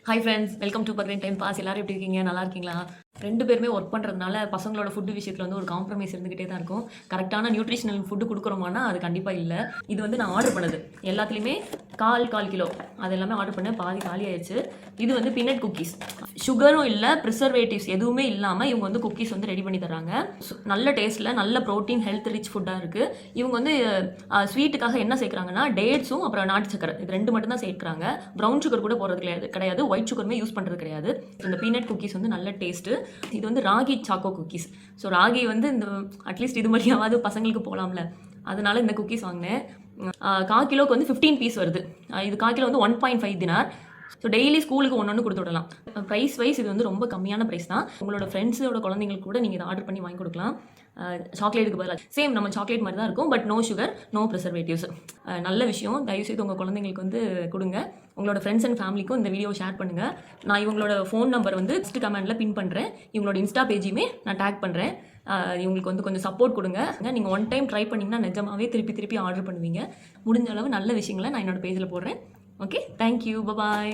Hi friends, welcome to பக்ரீன் time pass. எல்லாரும் எப்படி இருக்கீங்க? நல்லா இருக்கீங்களா? 2 பேருமே ஒர்க் பண்ணுறதுனால பசங்களோட ஃபுட்டு விஷயத்தில் வந்து ஒரு காம்ப்ரமைஸ் இருந்துகிட்டே தான் இருக்கும். கரெக்டான நியூட்ரிஷனல் ஃபுட்டு கொடுக்குறோமானா அது கண்டிப்பாக இல்லை. இது வந்து நான் ஆர்டர் பண்ணது எல்லாத்துலேயுமே கால் கிலோ அது எல்லாமே ஆர்டர் பண்ணேன். பாதி காலி ஆயிடுச்சு. இது வந்து பீனட் குக்கீஸ், சுகரும் இல்லை, ப்ரிசர்வேட்டிவ்ஸ் எதுவுமே இல்லாமல் இவங்க வந்து குக்கீஸ் வந்து ரெடி பண்ணி தராங்க. நல்ல டேஸ்ட்டில், நல்ல ப்ரோட்டீன், ஹெல்த் ரிச் ஃபுட்டாக இருக்குது. இவங்க வந்து ஸ்வீட்டுக்காக என்ன சேர்க்குறாங்கன்னா டேட்ஸும் அப்புறம் நாட்டு சக்கரை, இது 2 மட்டும் தான் சேர்க்குறாங்க. ப்ரௌன் சுகர் கூட போடுறது கிடையாது. ஒயிட் சுகருமே யூஸ் பண்ணுறது கிடையாது. இந்த பீனட் குக்கீஸ் வந்து நல்ல டேஸ்ட்டு. இது வந்து ragi choco cookies. So ragi வந்து இந்த அட்லீஸ்ட் இது மாதிரியாவது பசங்களுக்கு போகலாம்ல, அதனால இந்த குக்கீஸ் வாங்கினேன். 1/4 கிலோக்கு வந்து 15 பீஸ் வருது. இது 1/4 கிலோ வந்து 1.5 தினார். ஸோ டெய்லி ஸ்கூலுக்கு ஒன்று கொடுத்து விடலாம். ப்ரைஸ் வைஸ் இது வந்து ரொம்ப கம்மியான ப்ரைஸ் தான். உங்களோட ஃப்ரெண்ட்ஸோட குழந்தைங்களுக்கு கூட நீங்கள் இதை ஆர்டர் பண்ணி வாங்கி கொடுக்கலாம். சாக்லேட்டுக்கு பதிலாக சேம் நம்ம சாக்லேட் மாதிரி தான் இருக்கும், but no sugar, no preservatives. நல்ல விஷயம். தயவுசெய்து உங்கள் குழந்தைங்களுக்கு வந்து கொடுங்க. உங்களோட ஃப்ரெண்ட்ஸ் அண்ட் ஃபேமிலிக்கும் இந்த வீடியோ ஷேர் பண்ணுங்கள். நான் இவங்களோட ஃபோன் நம்பர் வந்து ஃபஸ்ட் கமெண்ட்டில் பின் பண்ணுறேன். இவங்களோட இன்ஸ்டா பேஜையுமே நான் டேக் பண்ணுறேன். இவங்களுக்கு வந்து கொஞ்சம் சப்போர்ட் கொடுங்க. நீங்கள் ஒன் டைம் ட்ரை பண்ணிங்கன்னா நிஜமாவே திருப்பி ஆர்டர் பண்ணுவீங்க. முடிஞ்ச அளவு நல்ல விஷயங்களை நான் என்னோட பேஜில் போடுறேன். ஓகே, தேங்க்யூ, பாய்.